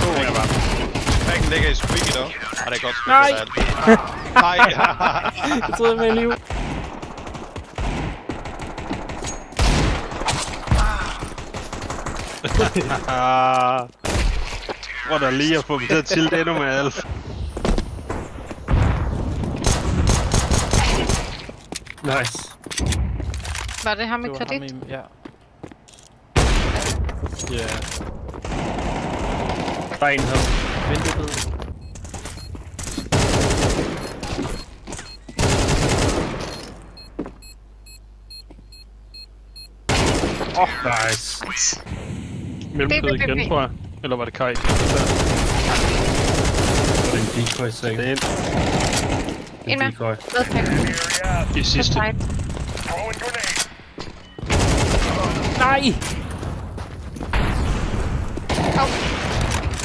Jeg var. Fængen ligger i squeaky dog. Det er godt spil. Nej! Nej! Jeg troede med liv. Prøv da lige at få dem til at tilte endnu med Alf. Nice. Var det ham i kredit? Ja. Ja. Der er en her. Ventebed. Nice. Mellemkød igen, tror jeg. Eller var det Kai? Det er en decoy, sikkert. Det er En mere. Decoy. det sidste. Nej!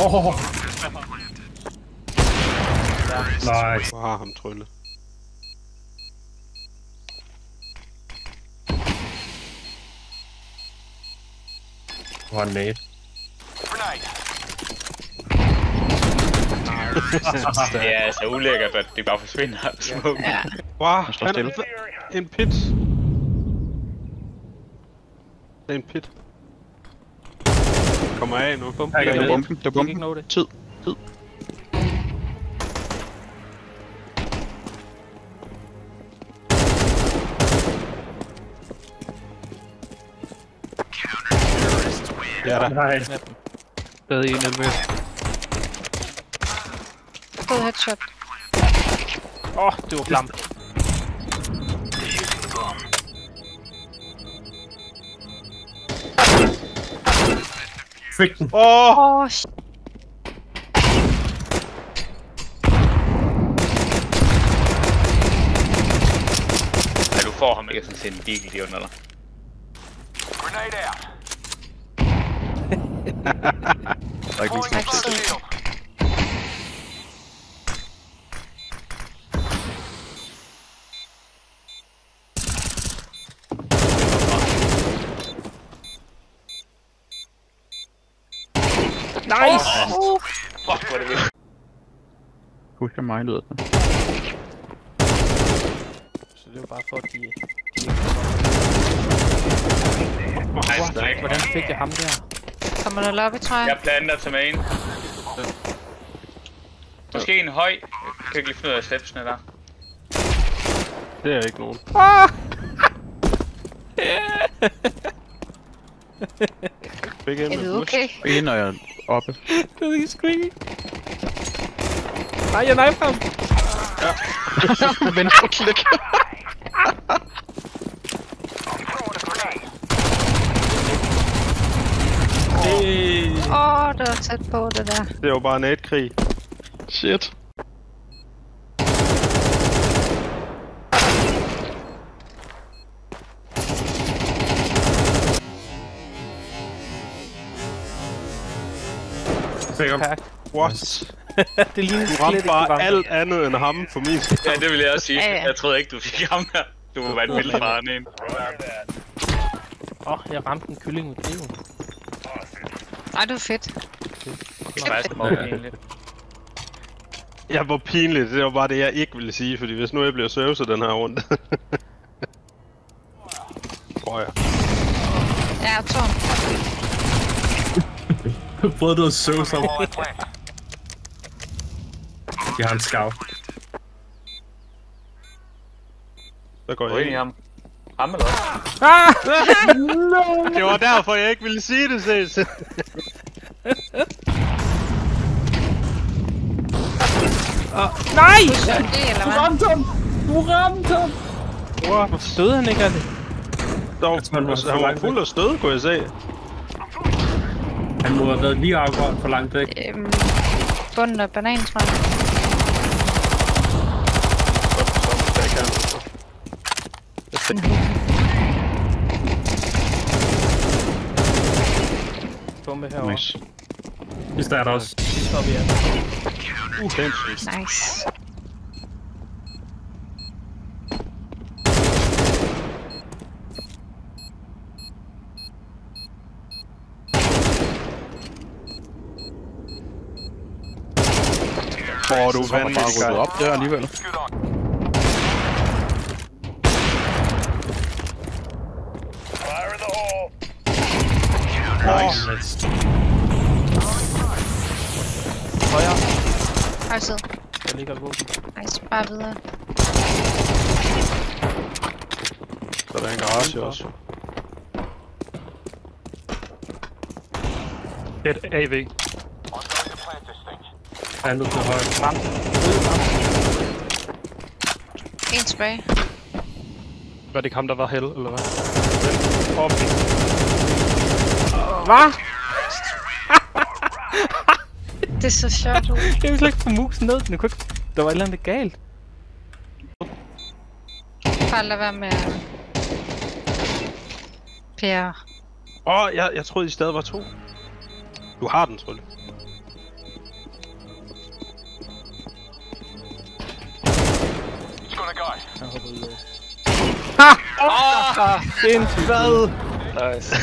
Åh! Nice. Hvor har ham trylle? Hvor er en nade? Det er så ulækkert, at det bare forsvinder. Smoke. Ja. Wow, står stille. En pit. Det er en pit. Kommer af nu. Bum. Det er bomben. Det er Ikke nå bomben. det. Tid. Ja da. Nej. Stadig en elve. God headshot. Det var klamt. Fik den. Shit. Ja, du får ham ikke sådan til en beagle, de under dig. Der er ikke lige sådan Nice. Nice! Fuck, hvor er det vildt. Husk mig lyder det. Så det var bare for, at de Nice. Hvordan fik jeg ham der? Kommer der lobby, tror jeg? Jeg planter til main. Måske en høj. Jeg kan ikke lige finde ud af stepsene der. Det er ikke nogen. Fik en Er med du bush. okay? En og jeg oppe. Det er ikke squeaky. Nej, jeg knife ham. Venstre klik. Det var tæt på det der. Det var bare en et-krig. Shit. Pack. What? Det ligner Du slet ramte ikke bare varmt. alt andet end ham for min side. Ja, det vil jeg også sige. Ja, ja. Jeg troede ikke, du fik ham her. Du må være en vild faren en. Jeg ramte en kylling med kniven. Ej, det var fedt. Det er faktisk meget egentlig. Ja, hvor pinligt. Det var bare det, jeg ikke ville sige, fordi hvis nu jeg bliver servicet den her runde. Tror jeg. Ja, Tom. Prøvede du at søve sig? Jeg har en skav. Så går Gå jeg ind i ind. ham. Ham eller også? Det var derfor, jeg ikke ville sige det, ses. Nej! Det eller hvad? Du ramte ham! Hvor stød han ikke af det? Han var fuld af stød, kunne jeg se. Han må have været lige akkurat for langt væk. Bunden af banan, tror jeg. Bombe herovre. Nice. Vi starter også. Vi står vi af. Nice. Åh, du er bare vanvittig, ryddet Kai. op der alligevel. Nice. Højre. Højre side. Der ligger et våben. Nice, bare videre. Så der er en garage også. Et AV. Andet til højre. Frem. En tilbage. Var det ikke ham, der var held, eller hvad? Hvad? Det er så sjovt ud. Jeg ville slet ikke få musen ned. Den kunne ikke... Der var et eller andet galt. Bare lad være med at... Per. Jeg troede, I stadig var 2. Du har den, Trulle. Sindssygt. Nice.